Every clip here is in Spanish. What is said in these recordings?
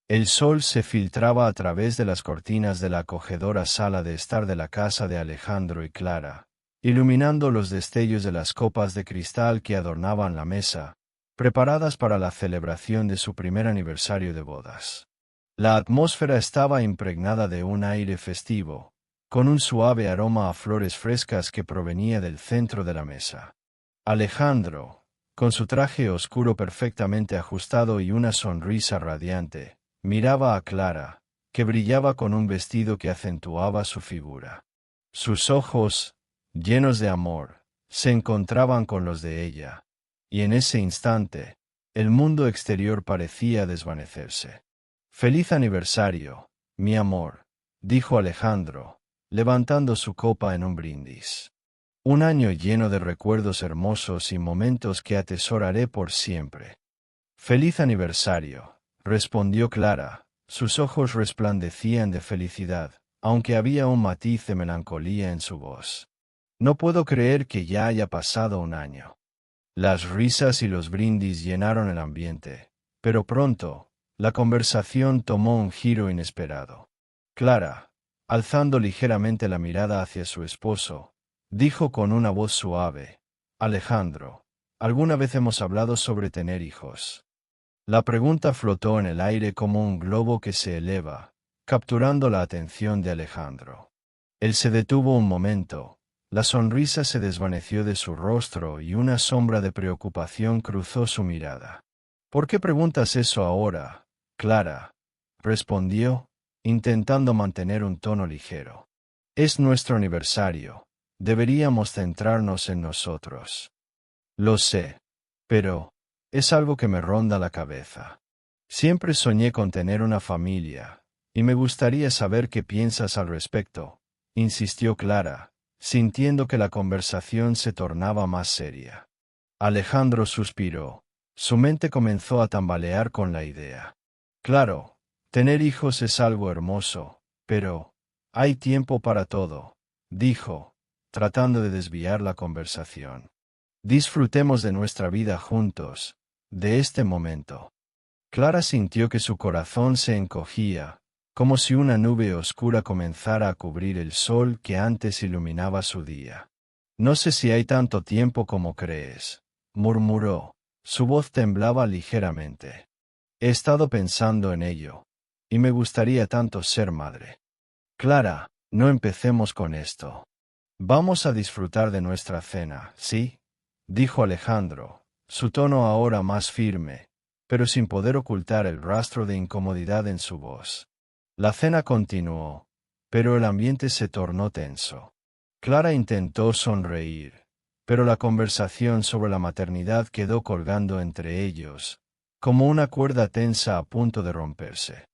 El sol se filtraba a través de las cortinas de la acogedora sala de estar de la casa de Alejandro y Clara, iluminando los destellos de las copas de cristal que adornaban la mesa, preparadas para la celebración de su primer aniversario de bodas. La atmósfera estaba impregnada de un aire festivo, con un suave aroma a flores frescas que provenía del centro de la mesa. Alejandro, con su traje oscuro perfectamente ajustado y una sonrisa radiante, miraba a Clara, que brillaba con un vestido que acentuaba su figura. Sus ojos, llenos de amor, se encontraban con los de ella, y en ese instante, el mundo exterior parecía desvanecerse. «Feliz aniversario, mi amor», dijo Alejandro, levantando su copa en un brindis. «Un año lleno de recuerdos hermosos y momentos que atesoraré por siempre». «Feliz aniversario», respondió Clara, sus ojos resplandecían de felicidad, aunque había un matiz de melancolía en su voz. «No puedo creer que ya haya pasado un año». Las risas y los brindis llenaron el ambiente, pero pronto, la conversación tomó un giro inesperado. Clara, alzando ligeramente la mirada hacia su esposo, dijo con una voz suave: «Alejandro, ¿alguna vez hemos hablado sobre tener hijos?». La pregunta flotó en el aire como un globo que se eleva, capturando la atención de Alejandro. Él se detuvo un momento, la sonrisa se desvaneció de su rostro y una sombra de preocupación cruzó su mirada. «¿Por qué preguntas eso ahora, Clara?», respondió, intentando mantener un tono ligero. «Es nuestro aniversario. Deberíamos centrarnos en nosotros». «Lo sé. Pero es algo que me ronda la cabeza. Siempre soñé con tener una familia, y me gustaría saber qué piensas al respecto», insistió Clara, sintiendo que la conversación se tornaba más seria. Alejandro suspiró. Su mente comenzó a tambalear con la idea. «Claro, tener hijos es algo hermoso, pero hay tiempo para todo», dijo, tratando de desviar la conversación. «Disfrutemos de nuestra vida juntos, de este momento». Clara sintió que su corazón se encogía, como si una nube oscura comenzara a cubrir el sol que antes iluminaba su día. «No sé si hay tanto tiempo como crees», murmuró. Su voz temblaba ligeramente. «He estado pensando en ello, y me gustaría tanto ser madre». «Clara, no empecemos con esto. Vamos a disfrutar de nuestra cena, ¿sí?», dijo Alejandro, su tono ahora más firme, pero sin poder ocultar el rastro de incomodidad en su voz. La cena continuó, pero el ambiente se tornó tenso. Clara intentó sonreír, pero la conversación sobre la maternidad quedó colgando entre ellos, como una cuerda tensa a punto de romperse.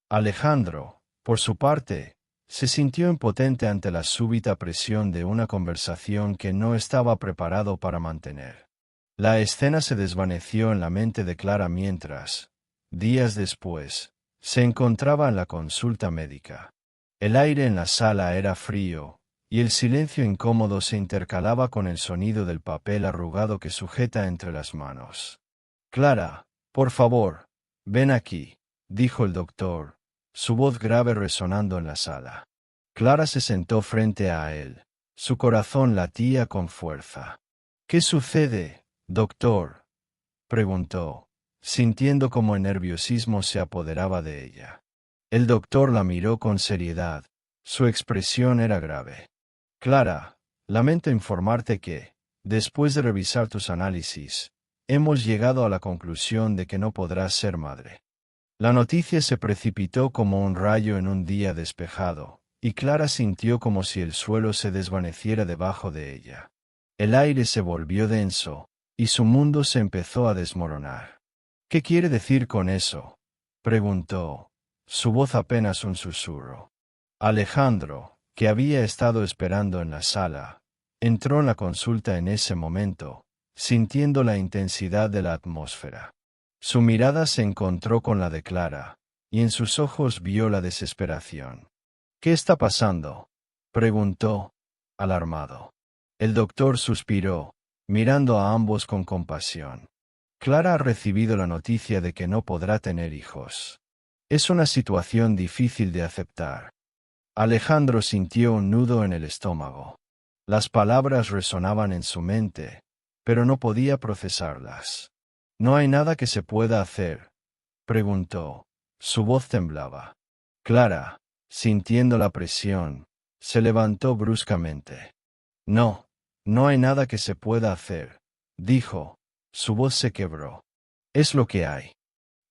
Alejandro, por su parte, se sintió impotente ante la súbita presión de una conversación que no estaba preparado para mantener. La escena se desvaneció en la mente de Clara mientras, días después, se encontraba en la consulta médica. El aire en la sala era frío, y el silencio incómodo se intercalaba con el sonido del papel arrugado que sujeta entre las manos. «Clara, por favor, ven aquí», dijo el doctor, su voz grave resonando en la sala. Clara se sentó frente a él. Su corazón latía con fuerza. «¿Qué sucede, doctor?», preguntó, sintiendo como el nerviosismo se apoderaba de ella. El doctor la miró con seriedad. Su expresión era grave. «Clara, lamento informarte que, después de revisar tus análisis, hemos llegado a la conclusión de que no podrás ser madre». La noticia se precipitó como un rayo en un día despejado, y Clara sintió como si el suelo se desvaneciera debajo de ella. El aire se volvió denso, y su mundo se empezó a desmoronar. «¿Qué quiere decir con eso?», preguntó, su voz apenas un susurro. Alejandro, que había estado esperando en la sala, entró en la consulta en ese momento, sintiendo la intensidad de la atmósfera. Su mirada se encontró con la de Clara, y en sus ojos vio la desesperación. «¿Qué está pasando?», preguntó, alarmado. El doctor suspiró, mirando a ambos con compasión. «Clara ha recibido la noticia de que no podrá tener hijos». Es una situación difícil de aceptar. Alejandro sintió un nudo en el estómago. Las palabras resonaban en su mente, pero no podía procesarlas. ¿No hay nada que se pueda hacer?, preguntó. Su voz temblaba. Clara, sintiendo la presión, se levantó bruscamente. No, no hay nada que se pueda hacer, dijo. Su voz se quebró. Es lo que hay.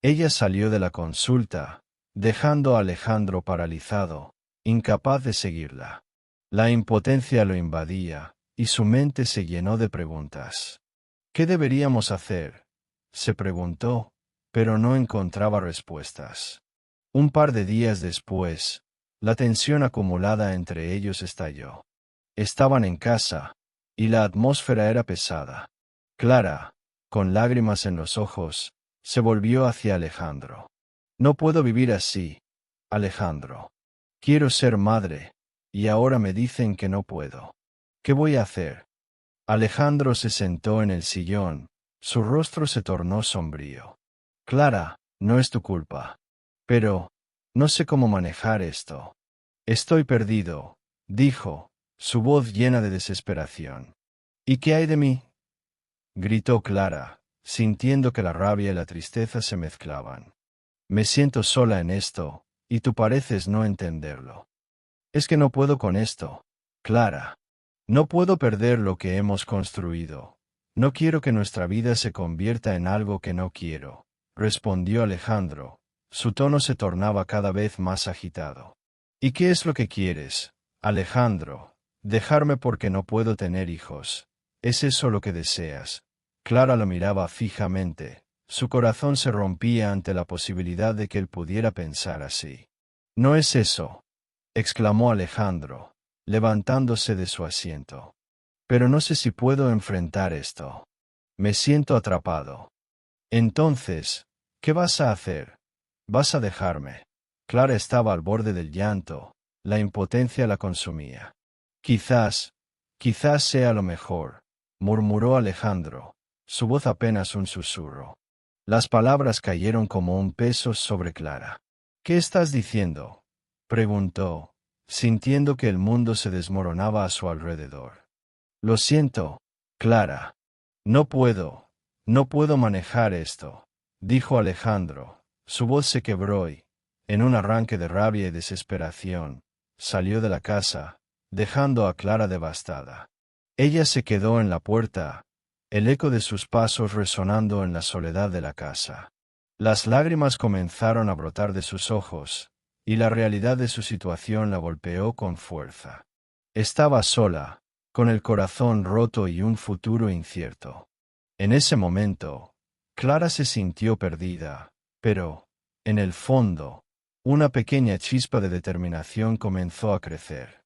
Ella salió de la consulta, dejando a Alejandro paralizado, incapaz de seguirla. La impotencia lo invadía, y su mente se llenó de preguntas. ¿Qué deberíamos hacer?, se preguntó, pero no encontraba respuestas. Un par de días después, la tensión acumulada entre ellos estalló. Estaban en casa, y la atmósfera era pesada. Clara, con lágrimas en los ojos, se volvió hacia Alejandro. No puedo vivir así, Alejandro. Quiero ser madre, y ahora me dicen que no puedo. ¿Qué voy a hacer? Alejandro se sentó en el sillón, su rostro se tornó sombrío. Clara, no es tu culpa. Pero, no sé cómo manejar esto. Estoy perdido, dijo, su voz llena de desesperación. ¿Y qué hay de mí?, gritó Clara, sintiendo que la rabia y la tristeza se mezclaban. Me siento sola en esto, y tú pareces no entenderlo. Es que no puedo con esto, Clara. No puedo perder lo que hemos construido. No quiero que nuestra vida se convierta en algo que no quiero, respondió Alejandro. Su tono se tornaba cada vez más agitado. ¿Y qué es lo que quieres, Alejandro? Dejarme porque no puedo tener hijos. ¿Es eso lo que deseas? Clara lo miraba fijamente. Su corazón se rompía ante la posibilidad de que él pudiera pensar así. No es eso, exclamó Alejandro, levantándose de su asiento. Pero no sé si puedo enfrentar esto. Me siento atrapado. Entonces, ¿qué vas a hacer? ¿Vas a dejarme? Clara estaba al borde del llanto, la impotencia la consumía. Quizás sea lo mejor, murmuró Alejandro, su voz apenas un susurro. Las palabras cayeron como un peso sobre Clara. ¿Qué estás diciendo?, preguntó, sintiendo que el mundo se desmoronaba a su alrededor. Lo siento, Clara. No puedo manejar esto, dijo Alejandro. Su voz se quebró y, en un arranque de rabia y desesperación, salió de la casa, dejando a Clara devastada. Ella se quedó en la puerta, el eco de sus pasos resonando en la soledad de la casa. Las lágrimas comenzaron a brotar de sus ojos, y la realidad de su situación la golpeó con fuerza. Estaba sola, con el corazón roto y un futuro incierto. En ese momento, Clara se sintió perdida, pero, en el fondo, una pequeña chispa de determinación comenzó a crecer.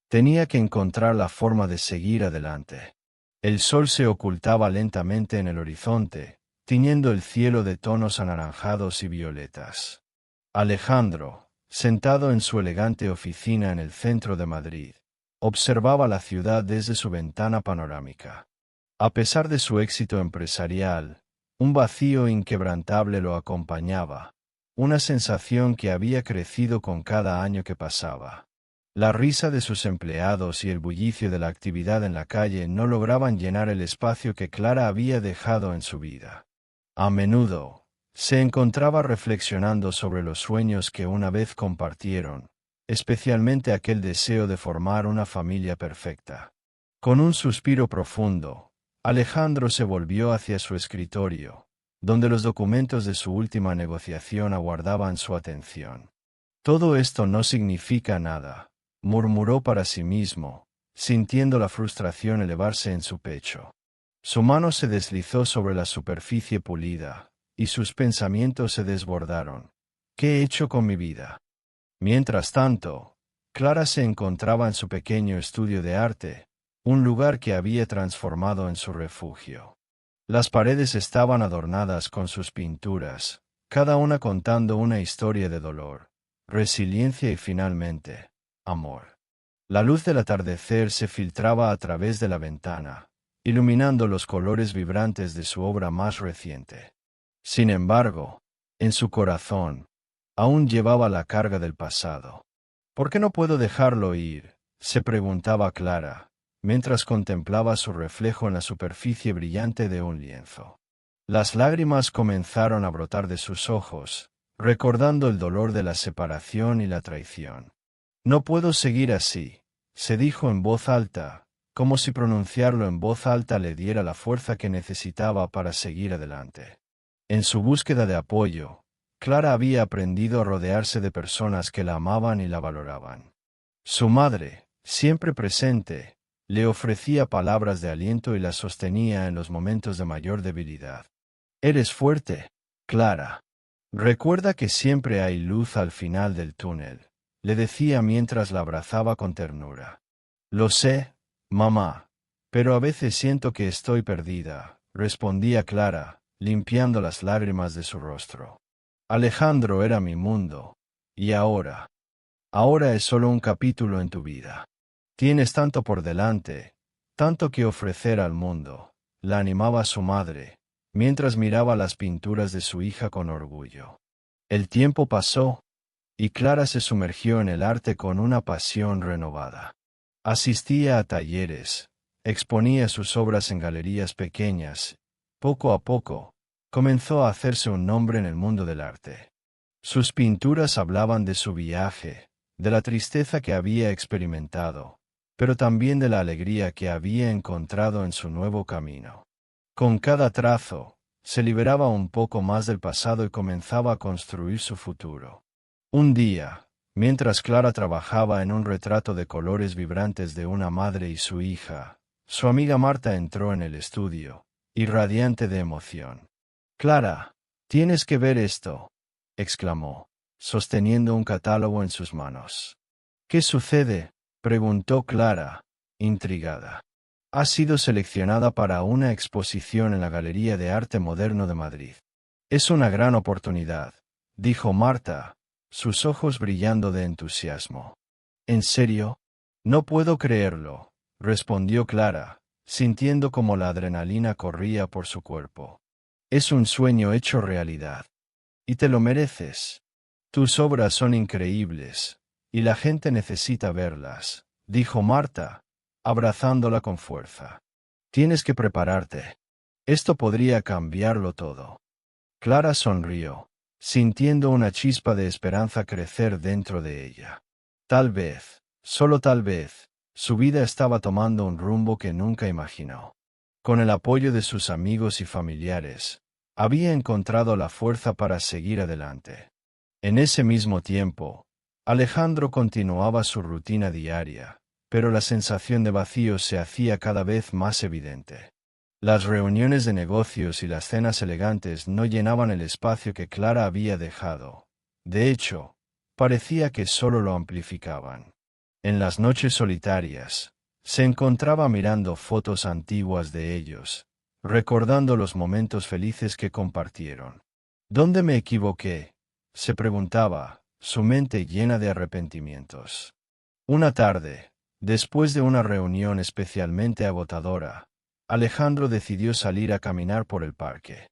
Tenía que encontrar la forma de seguir adelante. El sol se ocultaba lentamente en el horizonte, tiñendo el cielo de tonos anaranjados y violetas. Alejandro, sentado en su elegante oficina en el centro de Madrid, observaba la ciudad desde su ventana panorámica. A pesar de su éxito empresarial, un vacío inquebrantable lo acompañaba, una sensación que había crecido con cada año que pasaba. La risa de sus empleados y el bullicio de la actividad en la calle no lograban llenar el espacio que Clara había dejado en su vida. A menudo, se encontraba reflexionando sobre los sueños que una vez compartieron, especialmente aquel deseo de formar una familia perfecta. Con un suspiro profundo, Alejandro se volvió hacia su escritorio, donde los documentos de su última negociación aguardaban su atención. Todo esto no significa nada, murmuró para sí mismo, sintiendo la frustración elevarse en su pecho. Su mano se deslizó sobre la superficie pulida, y sus pensamientos se desbordaron. ¿Qué he hecho con mi vida? Mientras tanto, Clara se encontraba en su pequeño estudio de arte, un lugar que había transformado en su refugio. Las paredes estaban adornadas con sus pinturas, cada una contando una historia de dolor, resiliencia y finalmente, amor. La luz del atardecer se filtraba a través de la ventana, iluminando los colores vibrantes de su obra más reciente. Sin embargo, en su corazón, Aún llevaba la carga del pasado. ¿Por qué no puedo dejarlo ir?, se preguntaba Clara, mientras contemplaba su reflejo en la superficie brillante de un lienzo. Las lágrimas comenzaron a brotar de sus ojos, recordando el dolor de la separación y la traición. No puedo seguir así, se dijo en voz alta, como si pronunciarlo en voz alta le diera la fuerza que necesitaba para seguir adelante. En su búsqueda de apoyo, Clara había aprendido a rodearse de personas que la amaban y la valoraban. Su madre, siempre presente, le ofrecía palabras de aliento y la sostenía en los momentos de mayor debilidad. «Eres fuerte, Clara. Recuerda que siempre hay luz al final del túnel», le decía mientras la abrazaba con ternura. «Lo sé, mamá, pero a veces siento que estoy perdida», respondía Clara, limpiando las lágrimas de su rostro. Alejandro era mi mundo, y ahora es solo un capítulo en tu vida. Tienes tanto por delante, tanto que ofrecer al mundo, la animaba su madre, mientras miraba las pinturas de su hija con orgullo. El tiempo pasó, y Clara se sumergió en el arte con una pasión renovada. Asistía a talleres, exponía sus obras en galerías pequeñas. Poco a poco, comenzó a hacerse un nombre en el mundo del arte. Sus pinturas hablaban de su viaje, de la tristeza que había experimentado, pero también de la alegría que había encontrado en su nuevo camino. Con cada trazo, se liberaba un poco más del pasado y comenzaba a construir su futuro. Un día, mientras Clara trabajaba en un retrato de colores vibrantes de una madre y su hija, su amiga Marta entró en el estudio, irradiante de emoción. «Clara, tienes que ver esto», exclamó, sosteniendo un catálogo en sus manos. «¿Qué sucede?», preguntó Clara, intrigada. «Ha sido seleccionada para una exposición en la Galería de Arte Moderno de Madrid. Es una gran oportunidad», dijo Marta, sus ojos brillando de entusiasmo. «¿En serio? No puedo creerlo», respondió Clara, sintiendo como la adrenalina corría por su cuerpo. «Es un sueño hecho realidad. Y te lo mereces. Tus obras son increíbles, y la gente necesita verlas», dijo Marta, abrazándola con fuerza. «Tienes que prepararte. Esto podría cambiarlo todo». Clara sonrió, sintiendo una chispa de esperanza crecer dentro de ella. Tal vez, solo tal vez, su vida estaba tomando un rumbo que nunca imaginó. Con el apoyo de sus amigos y familiares, había encontrado la fuerza para seguir adelante. En ese mismo tiempo, Alejandro continuaba su rutina diaria, pero la sensación de vacío se hacía cada vez más evidente. Las reuniones de negocios y las cenas elegantes no llenaban el espacio que Clara había dejado. De hecho, parecía que solo lo amplificaban. En las noches solitarias, se encontraba mirando fotos antiguas de ellos, recordando los momentos felices que compartieron. «¿Dónde me equivoqué?», se preguntaba, su mente llena de arrepentimientos. Una tarde, después de una reunión especialmente agotadora, Alejandro decidió salir a caminar por el parque.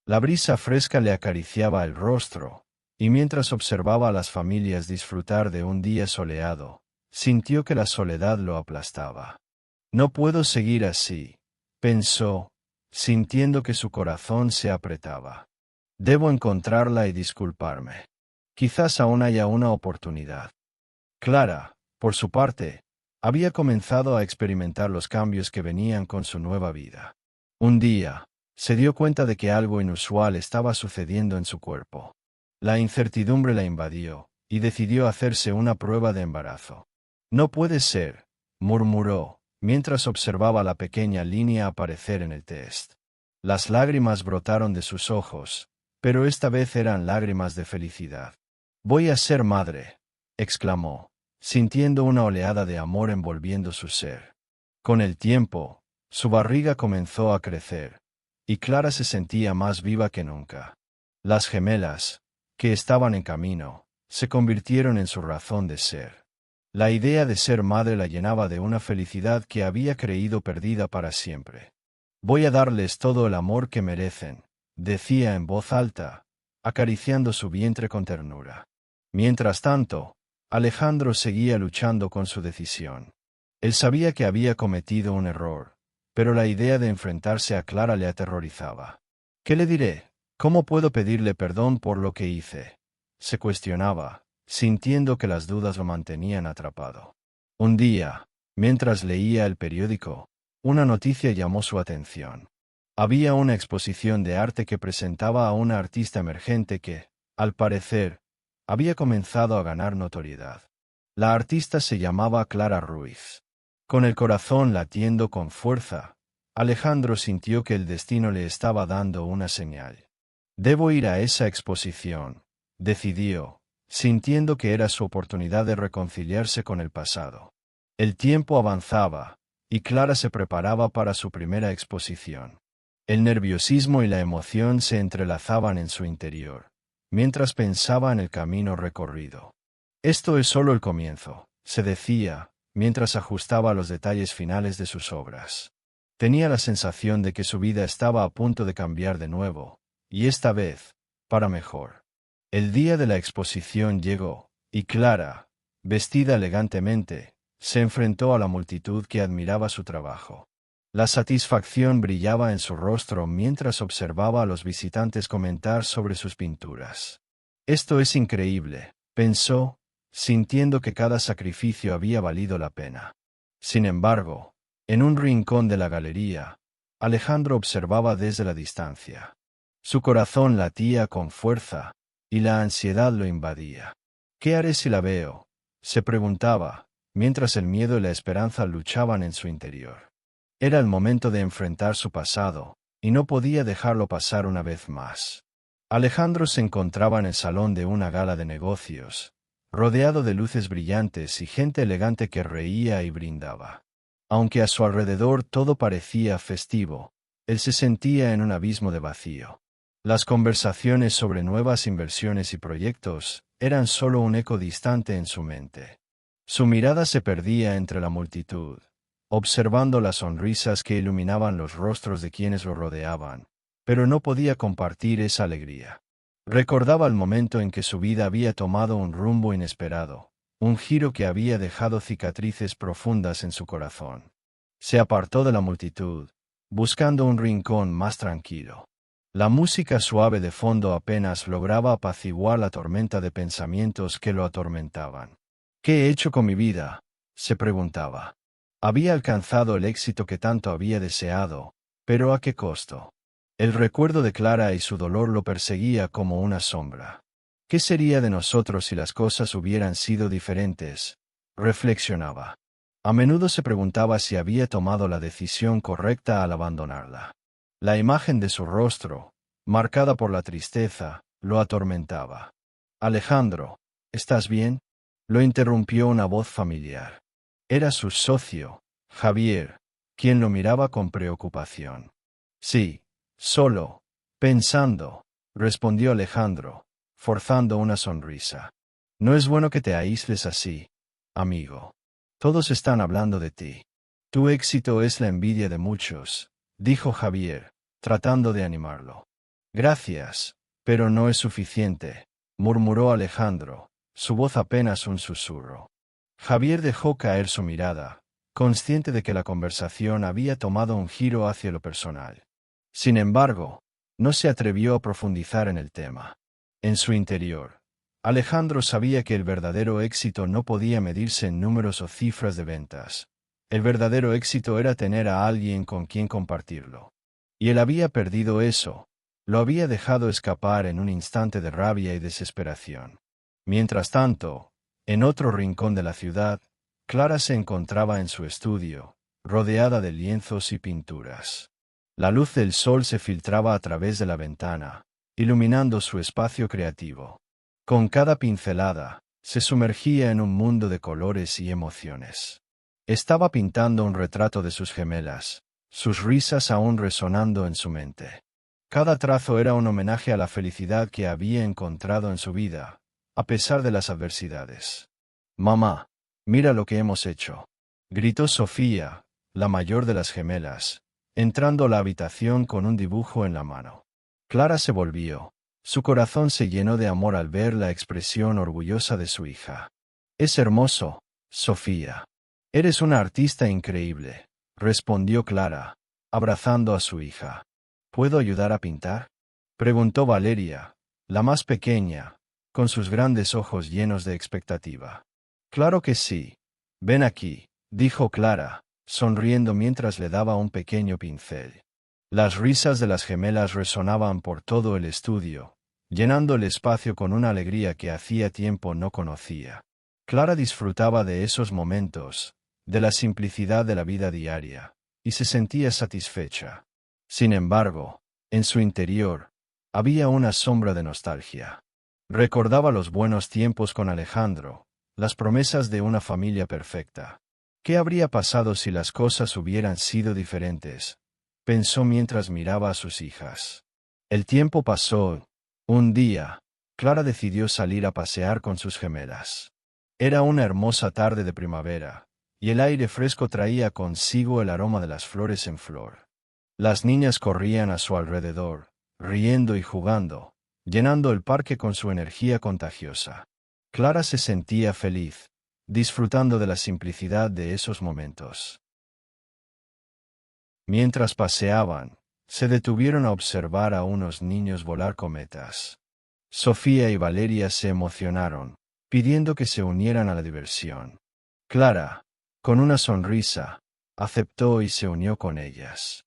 La brisa fresca le acariciaba el rostro, y mientras observaba a las familias disfrutar de un día soleado, sintió que la soledad lo aplastaba. «No puedo seguir así», pensó, sintiendo que su corazón se apretaba. «Debo encontrarla y disculparme. Quizás aún haya una oportunidad». Clara, por su parte, había comenzado a experimentar los cambios que venían con su nueva vida. Un día, se dio cuenta de que algo inusual estaba sucediendo en su cuerpo. La incertidumbre la invadió, y decidió hacerse una prueba de embarazo. «No puede ser», murmuró, mientras observaba la pequeña línea aparecer en el test. Las lágrimas brotaron de sus ojos, pero esta vez eran lágrimas de felicidad. «Voy a ser madre», exclamó, sintiendo una oleada de amor envolviendo su ser. Con el tiempo, su barriga comenzó a crecer, y Clara se sentía más viva que nunca. Las gemelas, que estaban en camino, se convirtieron en su razón de ser. La idea de ser madre la llenaba de una felicidad que había creído perdida para siempre. «Voy a darles todo el amor que merecen», decía en voz alta, acariciando su vientre con ternura. Mientras tanto, Alejandro seguía luchando con su decisión. Él sabía que había cometido un error, pero la idea de enfrentarse a Clara le aterrorizaba. ¿Qué le diré? ¿Cómo puedo pedirle perdón por lo que hice? Se cuestionaba, sintiendo que las dudas lo mantenían atrapado. Un día, mientras leía el periódico, una noticia llamó su atención. Había una exposición de arte que presentaba a una artista emergente que, al parecer, había comenzado a ganar notoriedad. La artista se llamaba Clara Ruiz. Con el corazón latiendo con fuerza, Alejandro sintió que el destino le estaba dando una señal. Debo ir a esa exposición, decidió, sintiendo que era su oportunidad de reconciliarse con el pasado. El tiempo avanzaba, y Clara se preparaba para su primera exposición. El nerviosismo y la emoción se entrelazaban en su interior, mientras pensaba en el camino recorrido. Esto es solo el comienzo, se decía, mientras ajustaba los detalles finales de sus obras. Tenía la sensación de que su vida estaba a punto de cambiar de nuevo, y esta vez, para mejor. El día de la exposición llegó, y Clara, vestida elegantemente, se enfrentó a la multitud que admiraba su trabajo. La satisfacción brillaba en su rostro mientras observaba a los visitantes comentar sobre sus pinturas. Esto es increíble, pensó, sintiendo que cada sacrificio había valido la pena. Sin embargo, en un rincón de la galería, Alejandro observaba desde la distancia. Su corazón latía con fuerza, y la ansiedad lo invadía. ¿Qué haré si la veo?, se preguntaba, mientras el miedo y la esperanza luchaban en su interior. Era el momento de enfrentar su pasado, y no podía dejarlo pasar una vez más. Alejandro se encontraba en el salón de una gala de negocios, rodeado de luces brillantes y gente elegante que reía y brindaba. Aunque a su alrededor todo parecía festivo, él se sentía en un abismo de vacío. Las conversaciones sobre nuevas inversiones y proyectos eran solo un eco distante en su mente. Su mirada se perdía entre la multitud, observando las sonrisas que iluminaban los rostros de quienes lo rodeaban, pero no podía compartir esa alegría. Recordaba el momento en que su vida había tomado un rumbo inesperado, un giro que había dejado cicatrices profundas en su corazón. Se apartó de la multitud, buscando un rincón más tranquilo. La música suave de fondo apenas lograba apaciguar la tormenta de pensamientos que lo atormentaban. ¿Qué he hecho con mi vida?, se preguntaba. Había alcanzado el éxito que tanto había deseado, pero ¿a qué costo? El recuerdo de Clara y su dolor lo perseguía como una sombra. ¿Qué sería de nosotros si las cosas hubieran sido diferentes?, reflexionaba. A menudo se preguntaba si había tomado la decisión correcta al abandonarla. La imagen de su rostro, marcada por la tristeza, lo atormentaba. Alejandro, ¿estás bien?, lo interrumpió una voz familiar. Era su socio, Javier, quien lo miraba con preocupación. Sí, solo, pensando, respondió Alejandro, forzando una sonrisa. No es bueno que te aísles así, amigo. Todos están hablando de ti. Tu éxito es la envidia de muchos, dijo Javier, tratando de animarlo. Gracias, pero no es suficiente, murmuró Alejandro, su voz apenas un susurro. Javier dejó caer su mirada, consciente de que la conversación había tomado un giro hacia lo personal. Sin embargo, no se atrevió a profundizar en el tema. En su interior, Alejandro sabía que el verdadero éxito no podía medirse en números o cifras de ventas. El verdadero éxito era tener a alguien con quien compartirlo. Y él había perdido eso, lo había dejado escapar en un instante de rabia y desesperación. Mientras tanto, en otro rincón de la ciudad, Clara se encontraba en su estudio, rodeada de lienzos y pinturas. La luz del sol se filtraba a través de la ventana, iluminando su espacio creativo. Con cada pincelada, se sumergía en un mundo de colores y emociones. Estaba pintando un retrato de sus gemelas, sus risas aún resonando en su mente. Cada trazo era un homenaje a la felicidad que había encontrado en su vida, a pesar de las adversidades. «Mamá, mira lo que hemos hecho», gritó Sofía, la mayor de las gemelas, entrando a la habitación con un dibujo en la mano. Clara se volvió, Su corazón se llenó de amor al ver la expresión orgullosa de su hija. «Es hermoso, Sofía. Eres una artista increíble», respondió Clara, abrazando a su hija. «¿Puedo ayudar a pintar?», preguntó Valeria, la más pequeña, con sus grandes ojos llenos de expectativa. «Claro que sí. Ven aquí», dijo Clara, sonriendo mientras le daba un pequeño pincel. Las risas de las gemelas resonaban por todo el estudio, llenando el espacio con una alegría que hacía tiempo no conocía. Clara disfrutaba de esos momentos, de la simplicidad de la vida diaria, y se sentía satisfecha. Sin embargo, en su interior, había una sombra de nostalgia. Recordaba los buenos tiempos con Alejandro, las promesas de una familia perfecta. ¿Qué habría pasado si las cosas hubieran sido diferentes?, pensó mientras miraba a sus hijas. El tiempo pasó. Un día, Clara decidió salir a pasear con sus gemelas. Era una hermosa tarde de primavera, y el aire fresco traía consigo el aroma de las flores en flor. Las niñas corrían a su alrededor, riendo y jugando, llenando el parque con su energía contagiosa. Clara se sentía feliz, disfrutando de la simplicidad de esos momentos. Mientras paseaban, se detuvieron a observar a unos niños volar cometas. Sofía y Valeria se emocionaron, pidiendo que se unieran a la diversión. Clara, con una sonrisa, aceptó y se unió con ellas.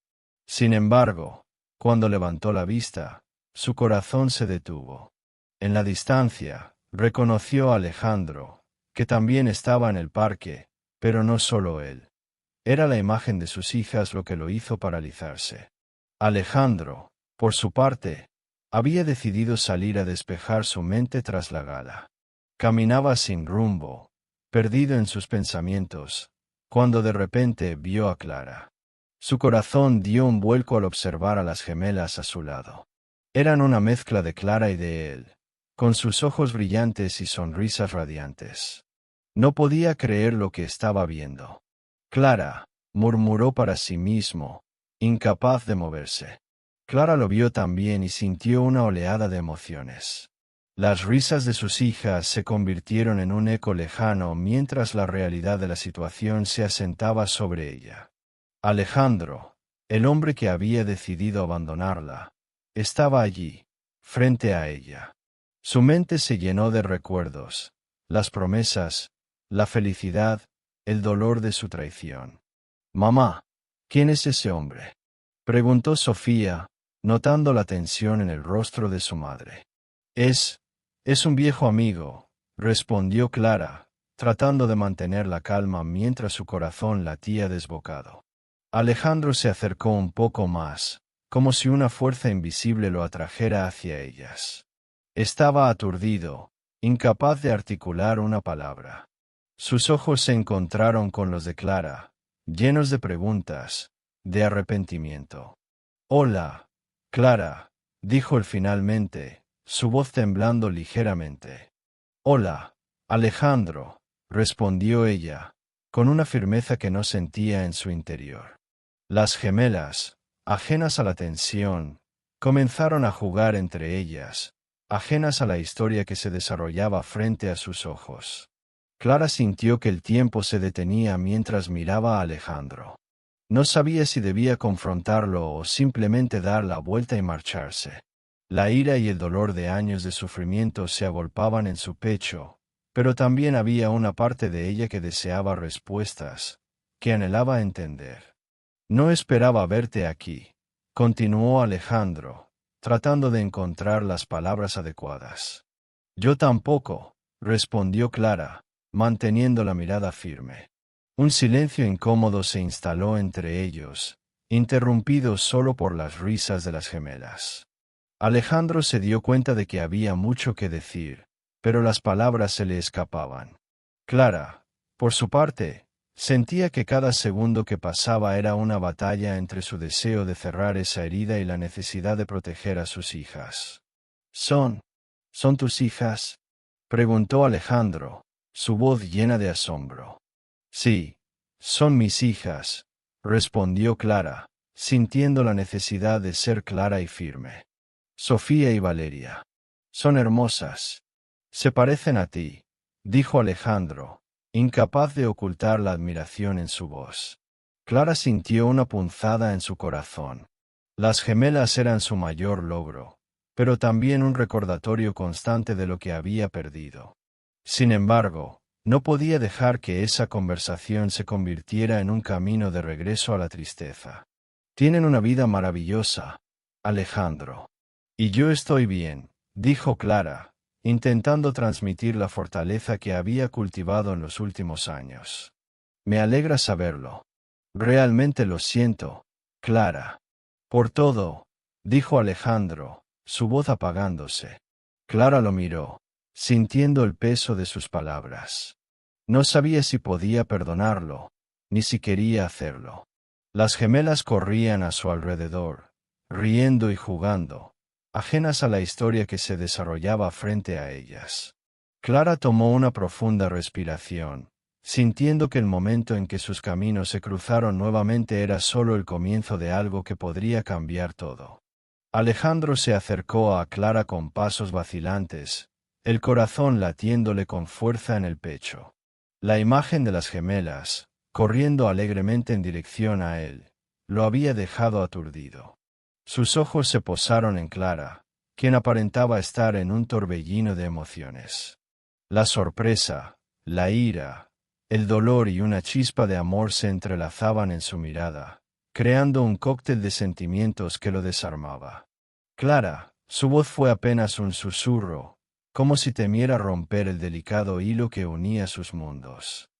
Sin embargo, cuando levantó la vista, su corazón se detuvo. En la distancia, reconoció a Alejandro, que también estaba en el parque, pero no solo él. Era la imagen de sus hijas lo que lo hizo paralizarse. Alejandro, por su parte, había decidido salir a despejar su mente tras la gala. Caminaba sin rumbo, perdido en sus pensamientos, cuando de repente vio a Clara. Su corazón dio un vuelco al observar a las gemelas a su lado. Eran una mezcla de Clara y de él, con sus ojos brillantes y sonrisas radiantes. No podía creer lo que estaba viendo. «Clara», murmuró para sí mismo, incapaz de moverse. Clara lo vio también y sintió una oleada de emociones. Las risas de sus hijas se convirtieron en un eco lejano mientras la realidad de la situación se asentaba sobre ella. Alejandro, el hombre que había decidido abandonarla, estaba allí, frente a ella. Su mente se llenó de recuerdos, las promesas, la felicidad, el dolor de su traición. «Mamá, ¿quién es ese hombre?», preguntó Sofía, notando la tensión en el rostro de su madre. Es un viejo amigo», respondió Clara, tratando de mantener la calma mientras su corazón latía desbocado. Alejandro se acercó un poco más, como si una fuerza invisible lo atrajera hacia ellas. Estaba aturdido, incapaz de articular una palabra. Sus ojos se encontraron con los de Clara, llenos de preguntas, de arrepentimiento. «Hola, Clara», dijo él finalmente, su voz temblando ligeramente. «Hola, Alejandro», respondió ella, con una firmeza que no sentía en su interior. Las gemelas, ajenas a la tensión, comenzaron a jugar entre ellas, ajenas a la historia que se desarrollaba frente a sus ojos. Clara sintió que el tiempo se detenía mientras miraba a Alejandro. No sabía si debía confrontarlo o simplemente dar la vuelta y marcharse. La ira y el dolor de años de sufrimiento se agolpaban en su pecho, pero también había una parte de ella que deseaba respuestas, que anhelaba entender. «No esperaba verte aquí», continuó Alejandro, tratando de encontrar las palabras adecuadas. «Yo tampoco», respondió Clara, manteniendo la mirada firme. Un silencio incómodo se instaló entre ellos, interrumpido solo por las risas de las gemelas. Alejandro se dio cuenta de que había mucho que decir, pero las palabras se le escapaban. Clara, por su parte, sentía que cada segundo que pasaba era una batalla entre su deseo de cerrar esa herida y la necesidad de proteger a sus hijas. ¿Son tus hijas?», preguntó Alejandro, su voz llena de asombro. «Sí, son mis hijas», respondió Clara, sintiendo la necesidad de ser clara y firme. «Sofía y Valeria». Son hermosas. Se parecen a ti, dijo Alejandro, incapaz de ocultar la admiración en su voz. Clara sintió una punzada en su corazón. Las gemelas eran su mayor logro, pero también un recordatorio constante de lo que había perdido. Sin embargo, no podía dejar que esa conversación se convirtiera en un camino de regreso a la tristeza. Tienen una vida maravillosa, Alejandro. Y yo estoy bien, dijo Clara, intentando transmitir la fortaleza que había cultivado en los últimos años. Me alegra saberlo. Realmente lo siento, Clara. Por todo, dijo Alejandro, su voz apagándose. Clara lo miró, sintiendo el peso de sus palabras. No sabía si podía perdonarlo, ni si quería hacerlo. Las gemelas corrían a su alrededor, riendo y jugando, ajenas a la historia que se desarrollaba frente a ellas. Clara tomó una profunda respiración, sintiendo que el momento en que sus caminos se cruzaron nuevamente era solo el comienzo de algo que podría cambiar todo. Alejandro se acercó a Clara con pasos vacilantes, el corazón latiéndole con fuerza en el pecho. La imagen de las gemelas, corriendo alegremente en dirección a él, lo había dejado aturdido. Sus ojos se posaron en Clara, quien aparentaba estar en un torbellino de emociones. La sorpresa, la ira, el dolor y una chispa de amor se entrelazaban en su mirada, creando un cóctel de sentimientos que lo desarmaba. Clara, su voz fue apenas un susurro, como si temiera romper el delicado hilo que unía sus mundos.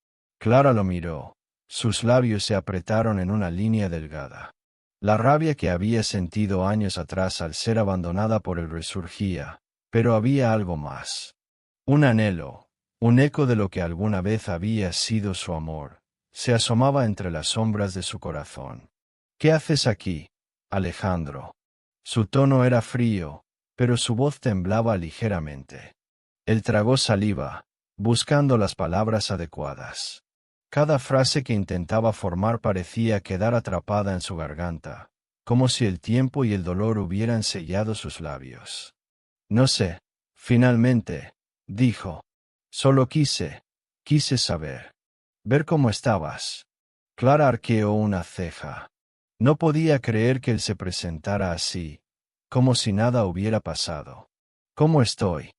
Clara lo miró, sus labios se apretaron en una línea delgada. La rabia que había sentido años atrás al ser abandonada por él resurgía, pero había algo más. Un anhelo, un eco de lo que alguna vez había sido su amor, se asomaba entre las sombras de su corazón. ¿Qué haces aquí, Alejandro? Su tono era frío, pero su voz temblaba ligeramente. Él tragó saliva, buscando las palabras adecuadas. Cada frase que intentaba formar parecía quedar atrapada en su garganta, como si el tiempo y el dolor hubieran sellado sus labios. No sé, finalmente, dijo. Solo quise saber. Ver cómo estabas. Clara arqueó una ceja. No podía creer que él se presentara así, como si nada hubiera pasado. ¿Cómo estoy?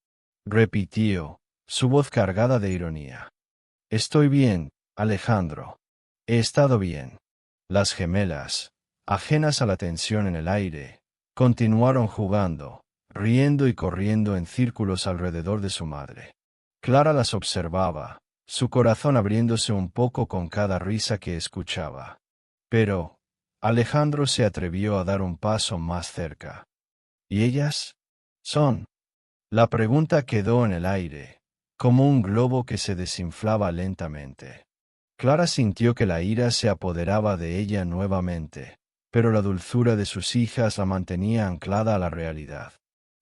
Repitió, su voz cargada de ironía. Estoy bien, Alejandro. He estado bien. Las gemelas, ajenas a la tensión en el aire, continuaron jugando, riendo y corriendo en círculos alrededor de su madre. Clara las observaba, su corazón abriéndose un poco con cada risa que escuchaba. Pero, Alejandro se atrevió a dar un paso más cerca. ¿Y ellas? Son. La pregunta quedó en el aire, como un globo que se desinflaba lentamente. Clara sintió que la ira se apoderaba de ella nuevamente, pero la dulzura de sus hijas la mantenía anclada a la realidad.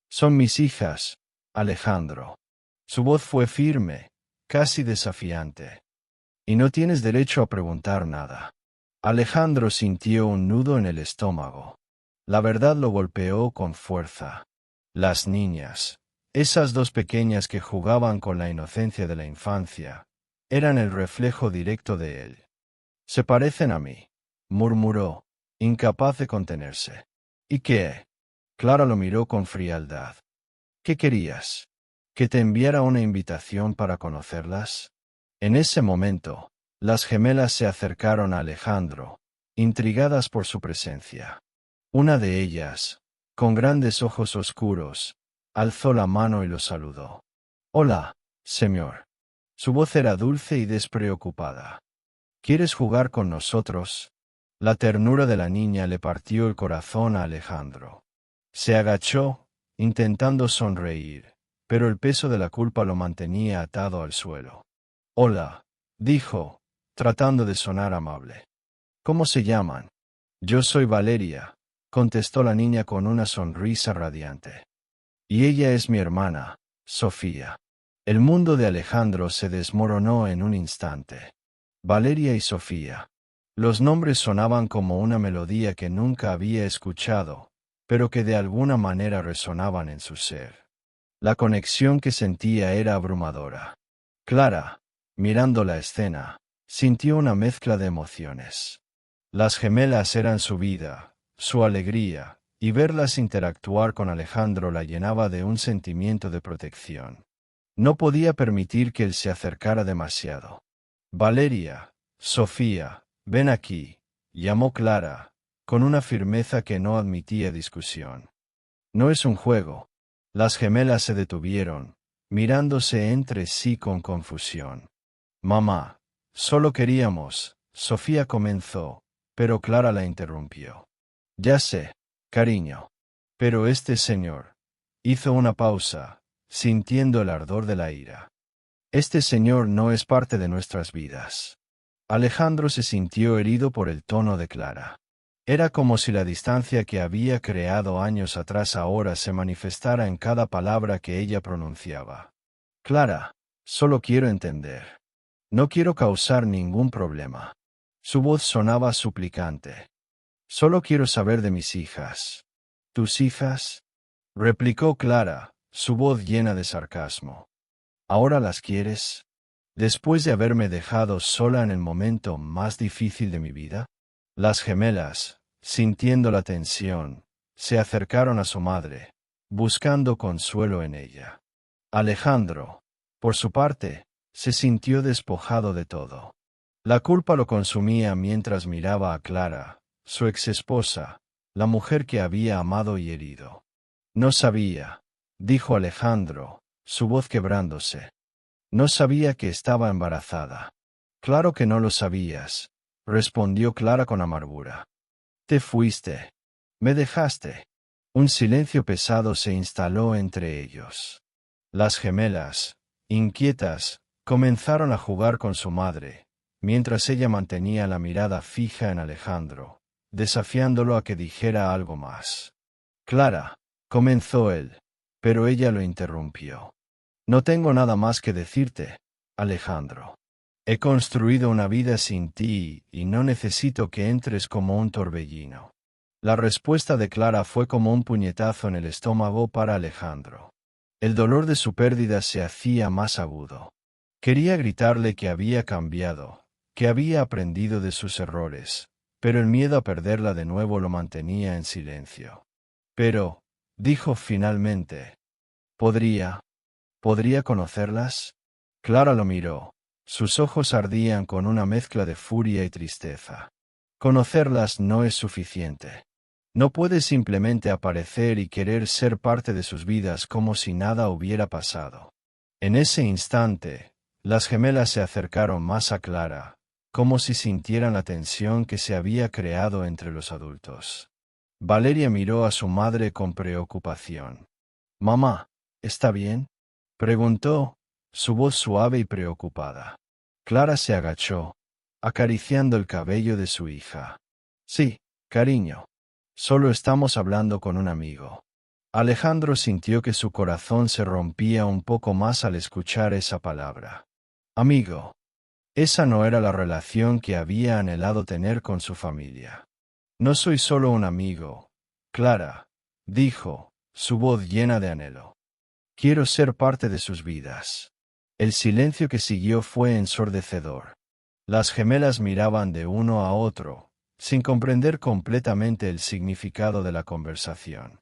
Son mis hijas, Alejandro. Su voz fue firme, casi desafiante. Y no tienes derecho a preguntar nada. Alejandro sintió un nudo en el estómago. La verdad lo golpeó con fuerza. Las niñas, esas dos pequeñas que jugaban con la inocencia de la infancia, eran el reflejo directo de él. Se parecen a mí, murmuró, incapaz de contenerse. ¿Y qué? Clara lo miró con frialdad. ¿Qué querías? ¿Que te enviara una invitación para conocerlas? En ese momento, las gemelas se acercaron a Alejandro, intrigadas por su presencia. Una de ellas, con grandes ojos oscuros, alzó la mano y lo saludó. Hola, señor. Su voz era dulce y despreocupada. ¿Quieres jugar con nosotros? La ternura de la niña le partió el corazón a Alejandro. Se agachó, intentando sonreír, pero el peso de la culpa lo mantenía atado al suelo. Hola, dijo, tratando de sonar amable. ¿Cómo se llaman? Yo soy Valeria, contestó la niña con una sonrisa radiante. Y ella es mi hermana, Sofía. El mundo de Alejandro se desmoronó en un instante. Valeria y Sofía. Los nombres sonaban como una melodía que nunca había escuchado, pero que de alguna manera resonaban en su ser. La conexión que sentía era abrumadora. Clara, mirando la escena, sintió una mezcla de emociones. Las gemelas eran su vida, su alegría, y verlas interactuar con Alejandro la llenaba de un sentimiento de protección. No podía permitir que él se acercara demasiado. Valeria, Sofía, ven aquí, llamó Clara, con una firmeza que no admitía discusión. No es un juego. Las gemelas se detuvieron, mirándose entre sí con confusión. Mamá, solo queríamos, Sofía comenzó, pero Clara la interrumpió. Ya sé, cariño. Pero este señor hizo una pausa, sintiendo el ardor de la ira. Este señor no es parte de nuestras vidas. Alejandro se sintió herido por el tono de Clara. Era como si la distancia que había creado años atrás ahora se manifestara en cada palabra que ella pronunciaba. Clara, solo quiero entender. No quiero causar ningún problema. Su voz sonaba suplicante. Solo quiero saber de mis hijas. ¿Tus hijas? Replicó Clara, su voz llena de sarcasmo. ¿Ahora las quieres? ¿Después de haberme dejado sola en el momento más difícil de mi vida? Las gemelas, sintiendo la tensión, se acercaron a su madre, buscando consuelo en ella. Alejandro, por su parte, se sintió despojado de todo. La culpa lo consumía mientras miraba a Clara, su exesposa, la mujer que había amado y herido. No sabía, dijo Alejandro, su voz quebrándose. No sabía que estaba embarazada. Claro que no lo sabías, respondió Clara con amargura. Te fuiste. Me dejaste. Un silencio pesado se instaló entre ellos. Las gemelas, inquietas, comenzaron a jugar con su madre, mientras ella mantenía la mirada fija en Alejandro, desafiándolo a que dijera algo más. Clara, comenzó él, pero ella lo interrumpió. No tengo nada más que decirte, Alejandro. He construido una vida sin ti y no necesito que entres como un torbellino. La respuesta de Clara fue como un puñetazo en el estómago para Alejandro. El dolor de su pérdida se hacía más agudo. Quería gritarle que había cambiado, que había aprendido de sus errores, pero el miedo a perderla de nuevo lo mantenía en silencio. Pero, dijo finalmente, ¿podría conocerlas? Clara lo miró. Sus ojos ardían con una mezcla de furia y tristeza. Conocerlas no es suficiente. No puedes simplemente aparecer y querer ser parte de sus vidas como si nada hubiera pasado. En ese instante, las gemelas se acercaron más a Clara, como si sintieran la tensión que se había creado entre los adultos. Valeria miró a su madre con preocupación. «Mamá, ¿está bien?», preguntó, su voz suave y preocupada. Clara se agachó, acariciando el cabello de su hija. «Sí, cariño. Solo estamos hablando con un amigo». Alejandro sintió que su corazón se rompía un poco más al escuchar esa palabra. Amigo. Esa no era la relación que había anhelado tener con su familia. «No soy solo un amigo, Clara», dijo, su voz llena de anhelo. «Quiero ser parte de sus vidas». El silencio que siguió fue ensordecedor. Las gemelas miraban de uno a otro, sin comprender completamente el significado de la conversación.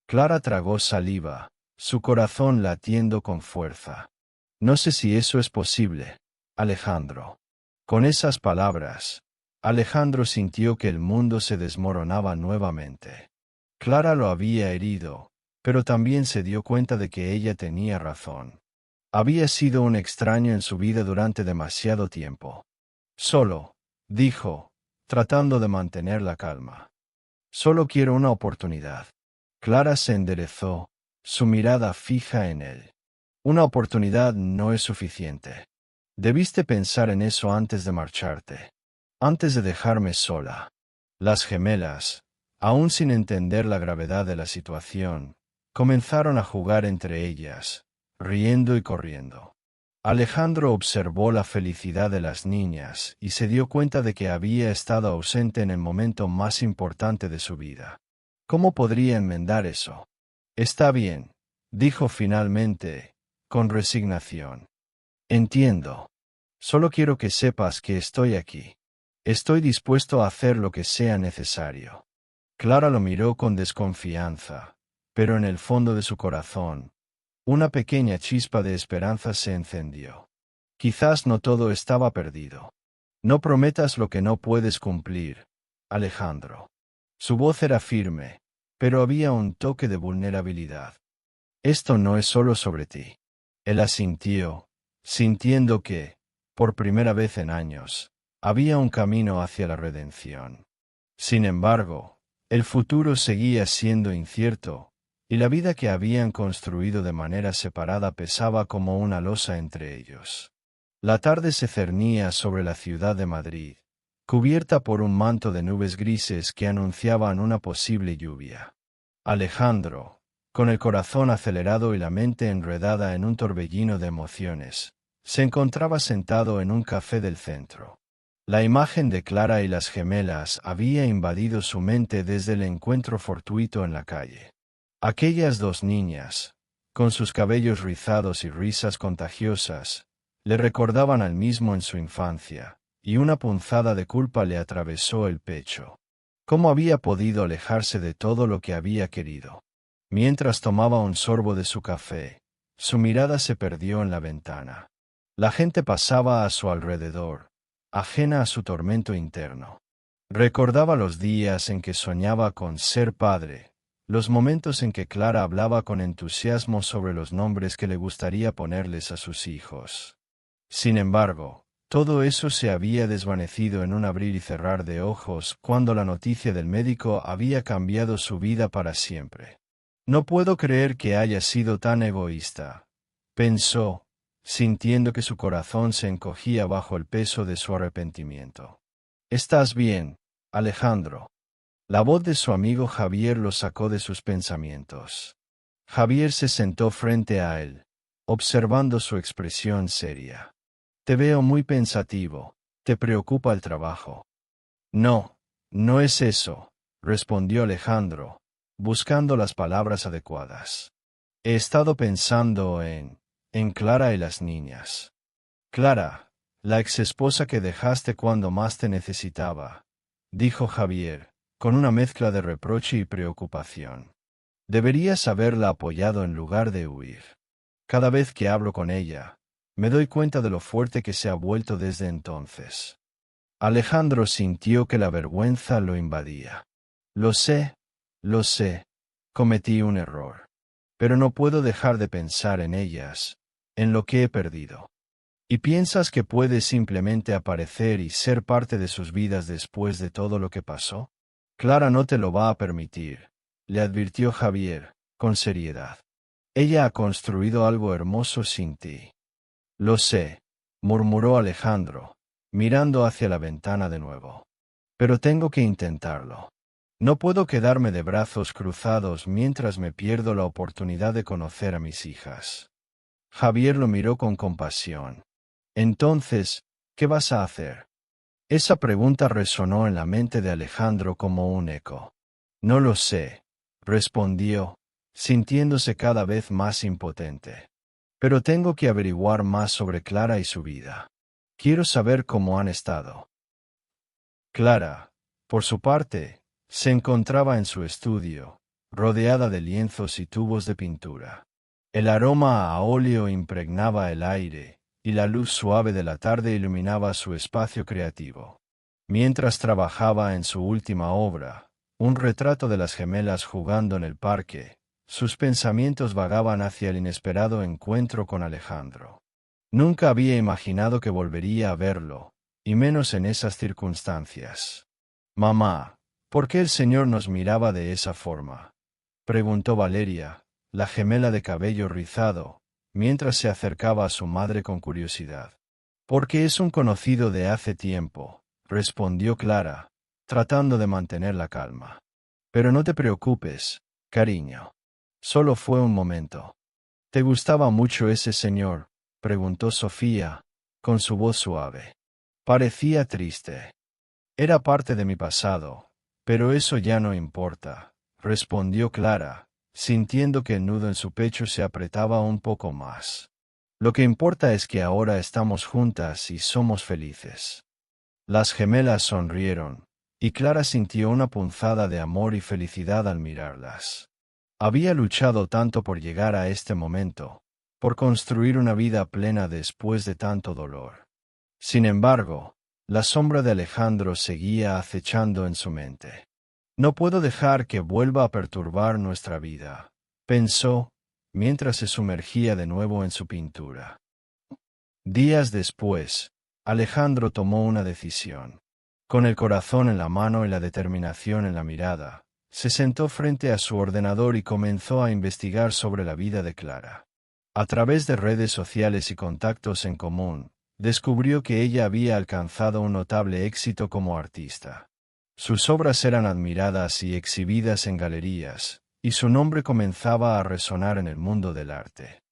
Clara tragó saliva, su corazón latiendo con fuerza. «No sé si eso es posible, Alejandro». Con esas palabras, Alejandro sintió que el mundo se desmoronaba nuevamente. Clara lo había herido, pero también se dio cuenta de que ella tenía razón. Había sido un extraño en su vida durante demasiado tiempo. «Solo», dijo, tratando de mantener la calma. «Solo quiero una oportunidad». Clara se enderezó, su mirada fija en él. «Una oportunidad no es suficiente. Debiste pensar en eso antes de marcharte. Antes de dejarme sola». Las gemelas, aún sin entender la gravedad de la situación, comenzaron a jugar entre ellas, riendo y corriendo. Alejandro observó la felicidad de las niñas y se dio cuenta de que había estado ausente en el momento más importante de su vida. ¿Cómo podría enmendar eso? «Está bien», dijo finalmente, con resignación. Entiendo. Solo quiero que sepas que estoy aquí. Estoy dispuesto a hacer lo que sea necesario. Clara lo miró con desconfianza, pero en el fondo de su corazón, una pequeña chispa de esperanza se encendió. Quizás no todo estaba perdido. No prometas lo que no puedes cumplir, Alejandro. Su voz era firme, pero había un toque de vulnerabilidad. Esto no es solo sobre ti. Él asintió, sintiendo que, por primera vez en años, había un camino hacia la redención. Sin embargo, el futuro seguía siendo incierto, y la vida que habían construido de manera separada pesaba como una losa entre ellos. La tarde se cernía sobre la ciudad de Madrid, cubierta por un manto de nubes grises que anunciaban una posible lluvia. Alejandro, con el corazón acelerado y la mente enredada en un torbellino de emociones, se encontraba sentado en un café del centro. La imagen de Clara y las gemelas había invadido su mente desde el encuentro fortuito en la calle. Aquellas dos niñas, con sus cabellos rizados y risas contagiosas, le recordaban al mismo en su infancia, y una punzada de culpa le atravesó el pecho. ¿Cómo había podido alejarse de todo lo que había querido? Mientras tomaba un sorbo de su café, su mirada se perdió en la ventana. La gente pasaba a su alrededor, ajena a su tormento interno. Recordaba los días en que soñaba con ser padre, los momentos en que Clara hablaba con entusiasmo sobre los nombres que le gustaría ponerles a sus hijos. Sin embargo, todo eso se había desvanecido en un abrir y cerrar de ojos cuando la noticia del médico había cambiado su vida para siempre. No puedo creer que haya sido tan egoísta, pensó, sintiendo que su corazón se encogía bajo el peso de su arrepentimiento. ¿Estás bien, Alejandro? La voz de su amigo Javier lo sacó de sus pensamientos. Javier se sentó frente a él, observando su expresión seria. Te veo muy pensativo. ¿Te preocupa el trabajo? No, no es eso, respondió Alejandro, buscando las palabras adecuadas. He estado pensando en Clara y las niñas. Clara, la exesposa que dejaste cuando más te necesitaba, dijo Javier, con una mezcla de reproche y preocupación. Deberías haberla apoyado en lugar de huir. Cada vez que hablo con ella, me doy cuenta de lo fuerte que se ha vuelto desde entonces. Alejandro sintió que la vergüenza lo invadía. Lo sé, cometí un error. Pero no puedo dejar de pensar en ellas, en lo que he perdido. ¿Y piensas que puedes simplemente aparecer y ser parte de sus vidas después de todo lo que pasó? Clara no te lo va a permitir, le advirtió Javier, con seriedad. Ella ha construido algo hermoso sin ti. Lo sé, murmuró Alejandro, mirando hacia la ventana de nuevo. Pero tengo que intentarlo. No puedo quedarme de brazos cruzados mientras me pierdo la oportunidad de conocer a mis hijas. Javier lo miró con compasión. Entonces, ¿qué vas a hacer? Esa pregunta resonó en la mente de Alejandro como un eco. No lo sé, respondió, sintiéndose cada vez más impotente. Pero tengo que averiguar más sobre Clara y su vida. Quiero saber cómo han estado. Clara, por su parte, se encontraba en su estudio, rodeada de lienzos y tubos de pintura. El aroma a óleo impregnaba el aire, y la luz suave de la tarde iluminaba su espacio creativo. Mientras trabajaba en su última obra, un retrato de las gemelas jugando en el parque, sus pensamientos vagaban hacia el inesperado encuentro con Alejandro. Nunca había imaginado que volvería a verlo, y menos en esas circunstancias. Mamá, ¿por qué el Señor nos miraba de esa forma? Preguntó Valeria, la gemela de cabello rizado, mientras se acercaba a su madre con curiosidad. Porque es un conocido de hace tiempo, respondió Clara, tratando de mantener la calma. Pero no te preocupes, cariño. Solo fue un momento. ¿Te gustaba mucho ese señor? Preguntó Sofía, con su voz suave. Parecía triste. Era parte de mi pasado, pero eso ya no importa, respondió Clara, sintiendo que el nudo en su pecho se apretaba un poco más. Lo que importa es que ahora estamos juntas y somos felices. Las gemelas sonrieron, y Clara sintió una punzada de amor y felicidad al mirarlas. Había luchado tanto por llegar a este momento, por construir una vida plena después de tanto dolor. Sin embargo, la sombra de Alejandro seguía acechando en su mente. No puedo dejar que vuelva a perturbar nuestra vida, pensó, mientras se sumergía de nuevo en su pintura. Días después, Alejandro tomó una decisión. Con el corazón en la mano y la determinación en la mirada, se sentó frente a su ordenador y comenzó a investigar sobre la vida de Clara. A través de redes sociales y contactos en común, descubrió que ella había alcanzado un notable éxito como artista. Sus obras eran admiradas y exhibidas en galerías, y su nombre comenzaba a resonar en el mundo del arte.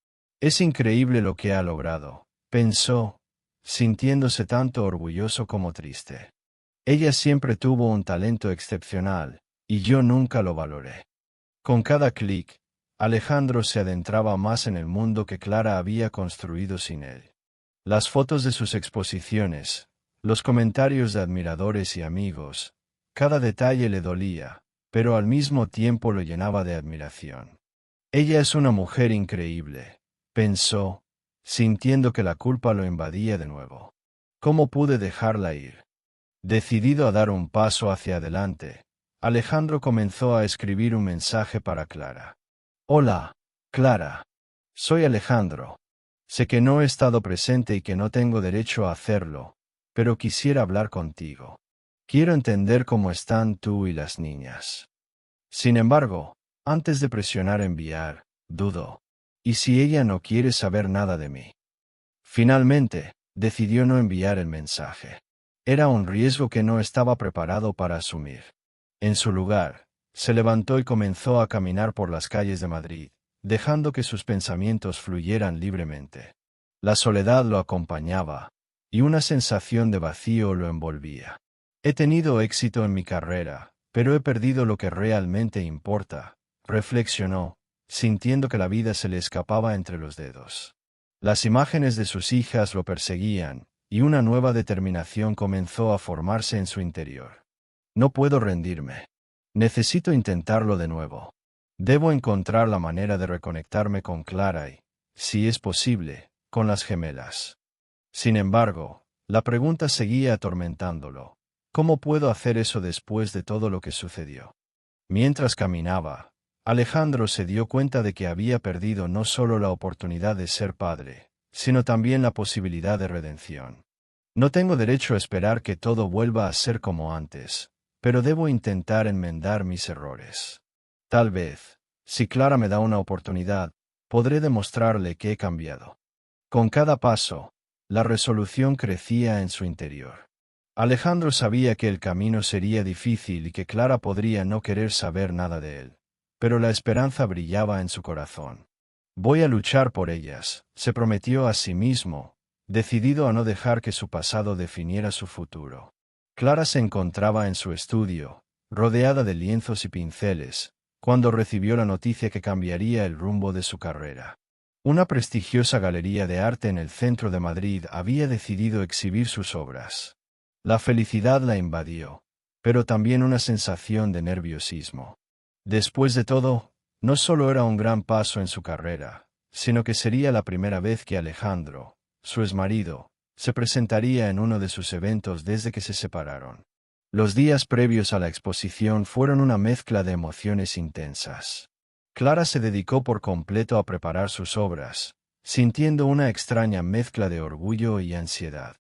Es increíble lo que ha logrado, pensó, sintiéndose tanto orgulloso como triste. Ella siempre tuvo un talento excepcional, y yo nunca lo valoré. Con cada clic, Alejandro se adentraba más en el mundo que Clara había construido sin él. Las fotos de sus exposiciones, los comentarios de admiradores y amigos, cada detalle le dolía, pero al mismo tiempo lo llenaba de admiración. Ella es una mujer increíble, pensó, sintiendo que la culpa lo invadía de nuevo. ¿Cómo pude dejarla ir? Decidido a dar un paso hacia adelante, Alejandro comenzó a escribir un mensaje para Clara. Hola, Clara. Soy Alejandro. Sé que no he estado presente y que no tengo derecho a hacerlo, pero quisiera hablar contigo. Quiero entender cómo están tú y las niñas. Sin embargo, antes de presionar enviar, dudo. ¿Y si ella no quiere saber nada de mí? Finalmente, decidió no enviar el mensaje. Era un riesgo que no estaba preparado para asumir. En su lugar, se levantó y comenzó a caminar por las calles de Madrid, dejando que sus pensamientos fluyeran libremente. La soledad lo acompañaba, y una sensación de vacío lo envolvía. He tenido éxito en mi carrera, pero he perdido lo que realmente importa, reflexionó, sintiendo que la vida se le escapaba entre los dedos. Las imágenes de sus hijas lo perseguían, y una nueva determinación comenzó a formarse en su interior. No puedo rendirme. Necesito intentarlo de nuevo. Debo encontrar la manera de reconectarme con Clara y, si es posible, con las gemelas. Sin embargo, la pregunta seguía atormentándolo. ¿Cómo puedo hacer eso después de todo lo que sucedió? Mientras caminaba, Alejandro se dio cuenta de que había perdido no solo la oportunidad de ser padre, sino también la posibilidad de redención. No tengo derecho a esperar que todo vuelva a ser como antes, pero debo intentar enmendar mis errores. Tal vez, si Clara me da una oportunidad, podré demostrarle que he cambiado. Con cada paso, la resolución crecía en su interior. Alejandro sabía que el camino sería difícil y que Clara podría no querer saber nada de él, pero la esperanza brillaba en su corazón. Voy a luchar por ellas, se prometió a sí mismo, decidido a no dejar que su pasado definiera su futuro. Clara se encontraba en su estudio, rodeada de lienzos y pinceles, cuando recibió la noticia que cambiaría el rumbo de su carrera. Una prestigiosa galería de arte en el centro de Madrid había decidido exhibir sus obras. La felicidad la invadió, pero también una sensación de nerviosismo. Después de todo, no solo era un gran paso en su carrera, sino que sería la primera vez que Alejandro, su exmarido, se presentaría en uno de sus eventos desde que se separaron. Los días previos a la exposición fueron una mezcla de emociones intensas. Clara se dedicó por completo a preparar sus obras, sintiendo una extraña mezcla de orgullo y ansiedad.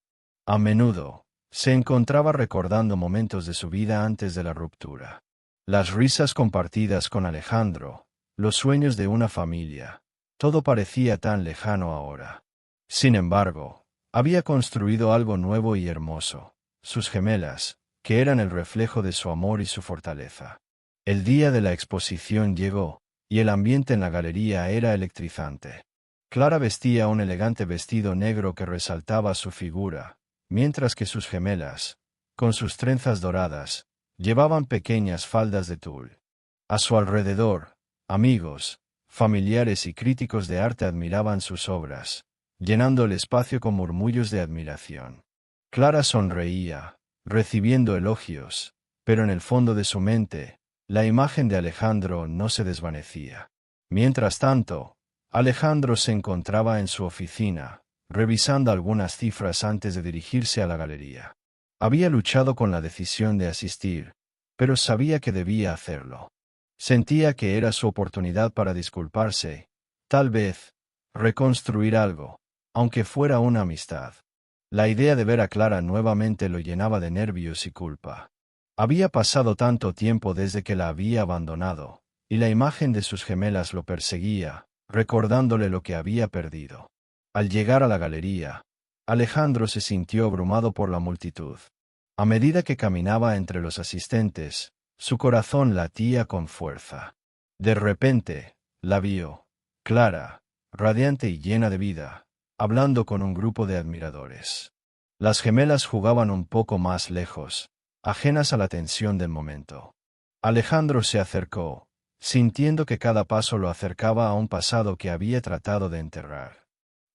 A menudo, se encontraba recordando momentos de su vida antes de la ruptura. Las risas compartidas con Alejandro, los sueños de una familia, todo parecía tan lejano ahora. Sin embargo, había construido algo nuevo y hermoso, sus gemelas, que eran el reflejo de su amor y su fortaleza. El día de la exposición llegó, y el ambiente en la galería era electrizante. Clara vestía un elegante vestido negro que resaltaba su figura, mientras que sus gemelas, con sus trenzas doradas, llevaban pequeñas faldas de tul. A su alrededor, Amigos, familiares y críticos de arte admiraban sus obras, llenando el espacio con murmullos de admiración. Clara sonreía, recibiendo elogios, pero en el fondo de su mente, la imagen de Alejandro no se desvanecía. Mientras tanto, Alejandro se encontraba en su oficina, revisando algunas cifras antes de dirigirse a la galería. Había luchado con la decisión de asistir, pero sabía que debía hacerlo. Sentía que era su oportunidad para disculparse, tal vez, reconstruir algo, aunque fuera una amistad. La idea de ver a Clara nuevamente lo llenaba de nervios y culpa. Había pasado tanto tiempo desde que la había abandonado, y la imagen de sus gemelas lo perseguía, recordándole lo que había perdido. Al llegar a la galería, Alejandro se sintió abrumado por la multitud. A medida que caminaba entre los asistentes, su corazón latía con fuerza. De repente, la vio, Clara, radiante y llena de vida, hablando con un grupo de admiradores. Las gemelas jugaban un poco más lejos, ajenas a la tensión del momento. Alejandro se acercó, sintiendo que cada paso lo acercaba a un pasado que había tratado de enterrar.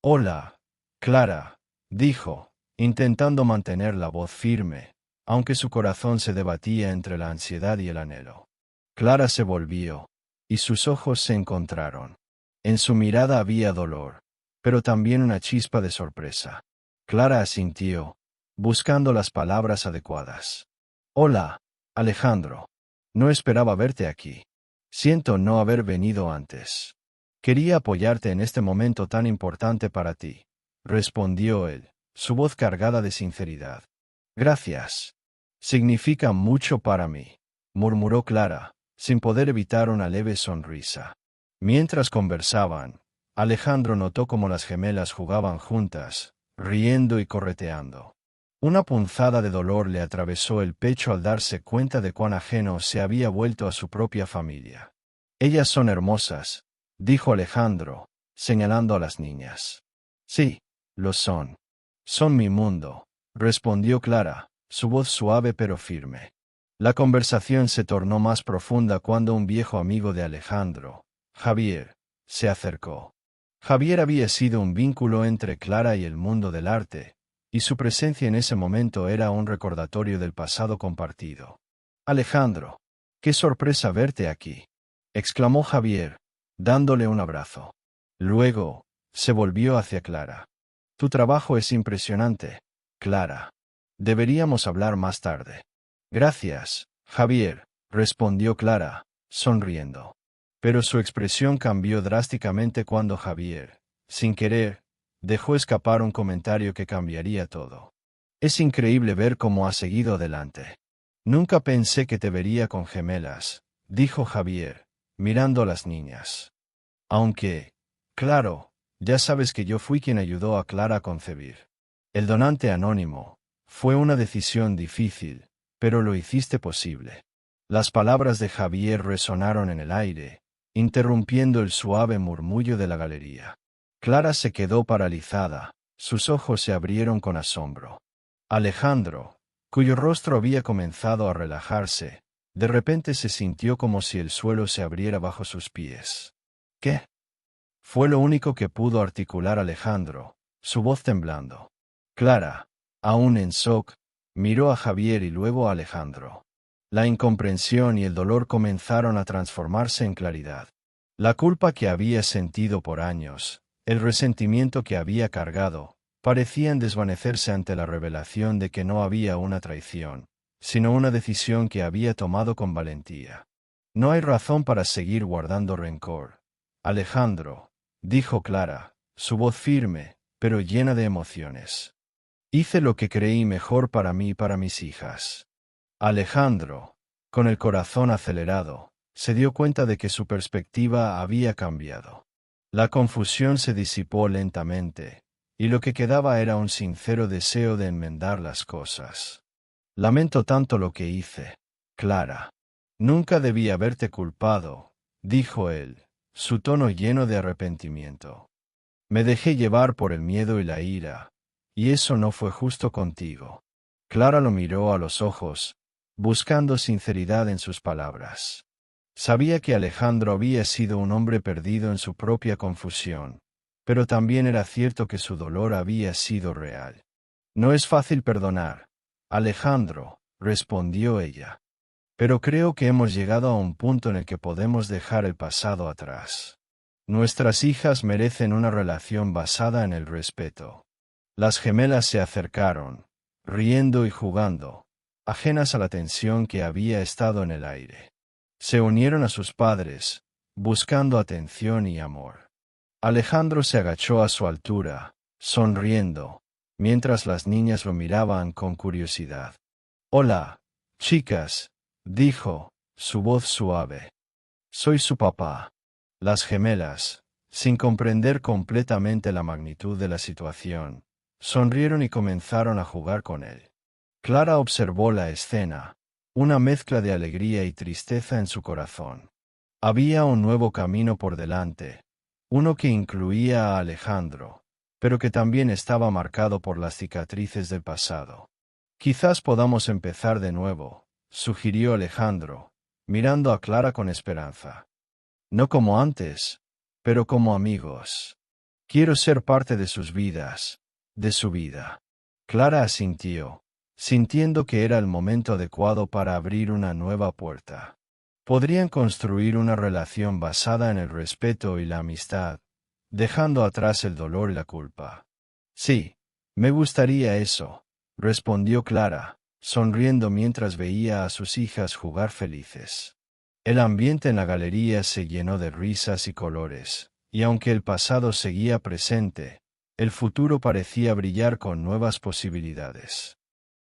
«Hola, Clara», dijo, intentando mantener la voz firme, aunque su corazón se debatía entre la ansiedad y el anhelo. Clara se volvió, y sus ojos se encontraron. En su mirada había dolor, pero también una chispa de sorpresa. Clara asintió, buscando las palabras adecuadas. «Hola, Alejandro. No esperaba verte aquí. Siento no haber venido antes. Quería apoyarte en este momento tan importante para ti», respondió él, su voz cargada de sinceridad. «Gracias. Significa mucho para mí», murmuró Clara, sin poder evitar una leve sonrisa. Mientras conversaban, Alejandro notó cómo las gemelas jugaban juntas, riendo y correteando. Una punzada de dolor le atravesó el pecho al darse cuenta de cuán ajeno se había vuelto a su propia familia. «Ellas son hermosas», dijo Alejandro, señalando a las niñas. «Sí, lo son. Son mi mundo», respondió Clara, su voz suave pero firme. La conversación se tornó más profunda cuando un viejo amigo de Alejandro, Javier, se acercó. Javier había sido un vínculo entre Clara y el mundo del arte, y su presencia en ese momento era un recordatorio del pasado compartido. «Alejandro, qué sorpresa verte aquí», exclamó Javier, dándole un abrazo. Luego, se volvió hacia Clara. «Tu trabajo es impresionante, Clara. Deberíamos hablar más tarde». «Gracias, Javier», respondió Clara, sonriendo. Pero su expresión cambió drásticamente cuando Javier, sin querer, dejó escapar un comentario que cambiaría todo. «Es increíble ver cómo has seguido adelante. Nunca pensé que te vería con gemelas», dijo Javier, mirando a las niñas. «Aunque, claro, ya sabes que yo fui quien ayudó a Clara a concebir. El donante anónimo. Fue una decisión difícil, pero lo hiciste posible». Las palabras de Javier resonaron en el aire, interrumpiendo el suave murmullo de la galería. Clara se quedó paralizada, sus ojos se abrieron con asombro. Alejandro, cuyo rostro había comenzado a relajarse, de repente se sintió como si el suelo se abriera bajo sus pies. «¿Qué?», fue lo único que pudo articular Alejandro, su voz temblando. Clara, aún en shock, miró a Javier y luego a Alejandro. La incomprensión y el dolor comenzaron a transformarse en claridad. La culpa que había sentido por años, el resentimiento que había cargado, parecían desvanecerse ante la revelación de que no había una traición, sino una decisión que había tomado con valentía. «No hay razón para seguir guardando rencor, Alejandro», dijo Clara, su voz firme, pero llena de emociones. «Hice lo que creí mejor para mí y para mis hijas». Alejandro, con el corazón acelerado, se dio cuenta de que su perspectiva había cambiado. La confusión se disipó lentamente, y lo que quedaba era un sincero deseo de enmendar las cosas. «Lamento tanto lo que hice, Clara. Nunca debí haberte culpado», dijo él, su tono lleno de arrepentimiento. «Me dejé llevar por el miedo y la ira, y eso no fue justo contigo». Clara lo miró a los ojos, buscando sinceridad en sus palabras. Sabía que Alejandro había sido un hombre perdido en su propia confusión, pero también era cierto que su dolor había sido real. No es fácil perdonar, Alejandro, respondió ella. Pero creo que hemos llegado a un punto en el que podemos dejar el pasado atrás. Nuestras hijas merecen una relación basada en el respeto. Las gemelas se acercaron, riendo y jugando, ajenas a la tensión que había estado en el aire. Se unieron a sus padres, buscando atención y amor. Alejandro se agachó a su altura, sonriendo, mientras las niñas lo miraban con curiosidad. «Hola, chicas», dijo, su voz suave. «Soy su papá». Las gemelas, sin comprender completamente la magnitud de la situación, sonrieron y comenzaron a jugar con él. Clara observó la escena, una mezcla de alegría y tristeza en su corazón. Había un nuevo camino por delante, uno que incluía a Alejandro, pero que también estaba marcado por las cicatrices del pasado. «Quizás podamos empezar de nuevo», sugirió Alejandro, mirando a Clara con esperanza. «No como antes, pero como amigos. Quiero ser parte de sus vidas, de su vida». Clara asintió, sintiendo que era el momento adecuado para abrir una nueva puerta. Podrían construir una relación basada en el respeto y la amistad, dejando atrás el dolor y la culpa. «Sí, me gustaría eso», respondió Clara, sonriendo mientras veía a sus hijas jugar felices. El ambiente en la galería se llenó de risas y colores, y aunque el pasado seguía presente, el futuro parecía brillar con nuevas posibilidades.